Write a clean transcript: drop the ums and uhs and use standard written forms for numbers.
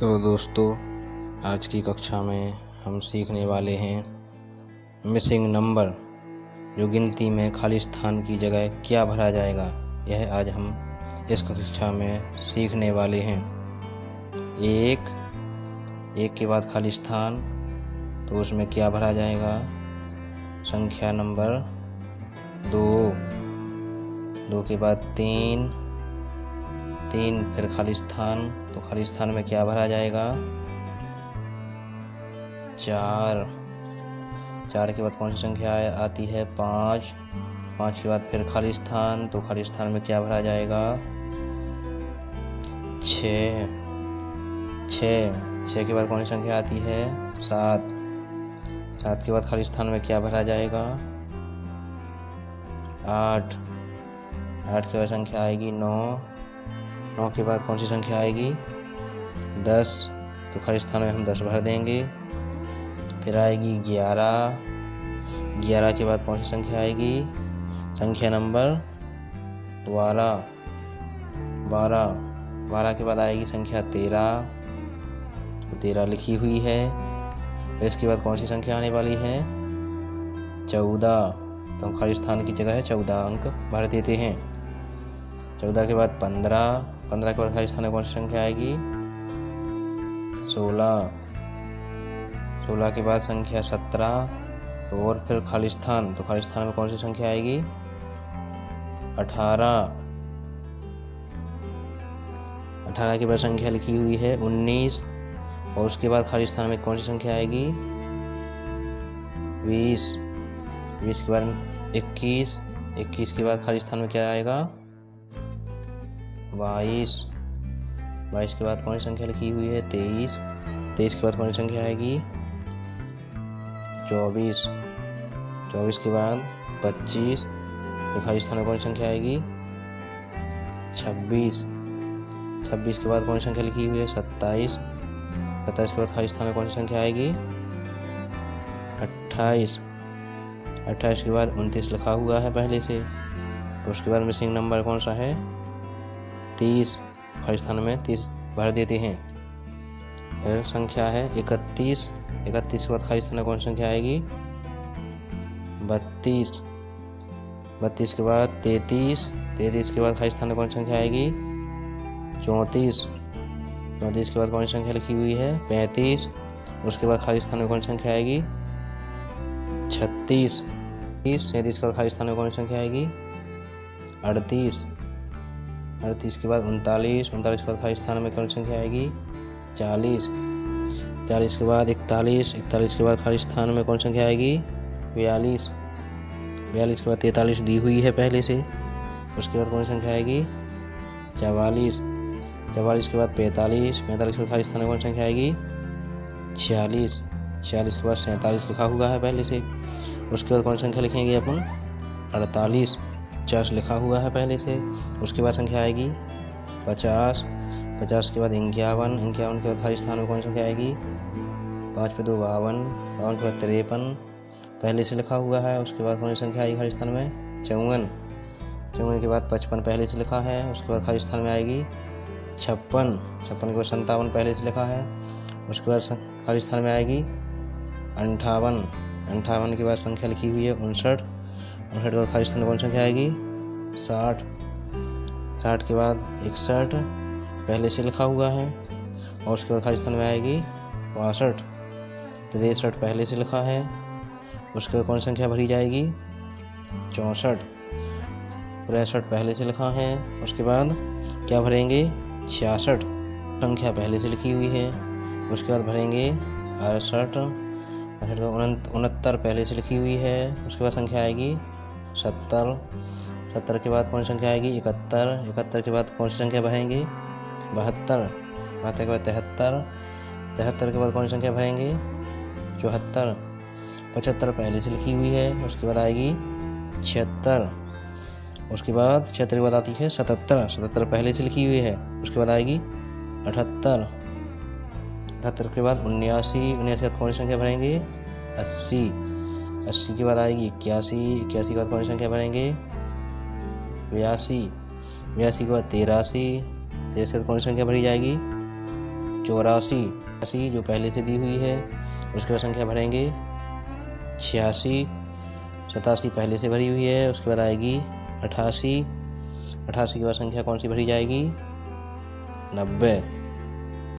तो दोस्तों, आज की कक्षा में हम सीखने वाले हैं मिसिंग नंबर, जो गिनती में खाली स्थान की जगह क्या भरा जाएगा। यह आज हम इस कक्षा में सीखने वाले हैं। एक के बाद खाली स्थान, तो उसमें क्या भरा जाएगा। संख्या नंबर 2 के बाद 3 फिर खाली स्थान, तो खाली स्थान में क्या भरा जाएगा। 4 के बाद कौन सी संख्या आती है। 5 के बाद फिर खाली स्थान, तो खाली स्थान में क्या भरा जाएगा। 6 के बाद कौन सी संख्या आती है। 7 के बाद खाली स्थान में क्या भरा जाएगा। 8 के बाद संख्या आएगी 9 के बाद कौन सी संख्या आएगी। 10, तो खाली स्थान में हम 10 भर देंगे। फिर आएगी 11 के बाद कौन सी संख्या आएगी। संख्या नंबर 12 के बाद आएगी संख्या 13, तो 13 लिखी हुई है। फिर इसके बाद कौन सी संख्या आने वाली है। 14, तो हम खाली स्थान की जगह है 14 अंक भर देते हैं। 14 के बाद 15 के बाद खाली स्थान में कौन सी संख्या आएगी। 16 के बाद संख्या 17, और फिर खाली स्थान, तो खाली स्थान में कौन सी संख्या आएगी। 18 के बाद संख्या लिखी हुई है 19, और उसके बाद खाली स्थान में कौन सी संख्या आएगी। 20 के बाद 21 के बाद खाली स्थान में क्या आएगा। 22 के बाद कौन सी संख्या लिखी हुई है। 23 के बाद कौन सी संख्या आएगी। 24 के बाद 25, तो खाली स्थान में कौन सी संख्या आएगी। 26 के बाद कौन सी संख्या लिखी हुई है। 27 के बाद खाली स्थान में कौन सी संख्या आएगी। 28 के बाद 29 लिखा हुआ है पहले से, तो उसके बाद मिसिंग नंबर कौन सा है। 30, खाली स्थान में 30 भर देते हैं। फिर संख्या है 31 के बाद खाली स्थान में कौन सी संख्या आएगी। 32 के बाद 33 के बाद खाली स्थान में कौन सी संख्या आएगी। 34 के बाद कौन सी संख्या लिखी हुई है। 35, उसके बाद खाली स्थान में कौन सी संख्या आएगी। 36 के बाद खाली स्थान में कौन सी संख्या आएगी। 38 के बाद 39 के बाद खाली स्थान में कौन सी संख्या आएगी। 40 के बाद 41 के बाद खाली स्थान में कौन सी संख्या आएगी। 42 के बाद 43 दी हुई है पहले से, उसके बाद कौन सी संख्या आएगी। 44 के बाद 45 के बाद खाली स्थान में कौन सी संख्या आएगी। 46 के बाद 47 लिखा हुआ है पहले से, उसके बाद कौन सी संख्या लिखेंगे अपन। 48 लिखा हुआ है पहले से, उसके बाद संख्या आएगी 50 के बाद 51 के बाद खाली स्थान में कौन सी संख्या आएगी। 5 पे 2 52 के बाद 53 पहले से लिखा हुआ है, उसके बाद कौन सी संख्या आएगी खाली स्थान में। 54 के बाद 55 पहले से लिखा है, उसके बाद खाली स्थान में आएगी 56 के बाद 57 पहले से लिखा है, उसके बाद खाली स्थान में आएगी 58 के बाद संख्या लिखी हुई है 59 के बाद खाली स्थान में कौन सी संख्या आएगी। 60 के बाद 61 पहले से लिखा हुआ है, और उसके बाद खाली स्थान में आएगी 62 63 पहले से लिखा है, उसके बाद कौन सी संख्या भरी जाएगी। 64 63 पहले से लिखा है, उसके बाद क्या भरेंगे। 66 संख्या पहले से लिखी हुई है, उसके बाद भरेंगे 68 69 पहले से लिखी हुई है, उसके बाद संख्या आएगी 70 के बाद कौन सी संख्या आएगी। 71 के बाद कौन सी संख्या भरेंगे। 72 के बाद 73 के बाद कौन सी संख्या भरेंगे। 74 75 पहले से लिखी हुई है, उसके बाद आएगी 76, उसके बाद 76 के बाद आती है 77 पहले से लिखी हुई है, उसके बाद आएगी 78 के बाद 79 के बाद कौन सी संख्या भरेंगे। 80 के बाद आएगी 81 के बाद कौन सी संख्या भरेंगे। 82 के बाद 83 के बाद कौन सी संख्या भरी जाएगी। 84 80 जो पहले से दी हुई है, उसके बाद संख्या भरेंगे 86 87 पहले से भरी हुई है, उसके बाद आएगी 88 88 के बाद संख्या कौन सी भरी जाएगी 90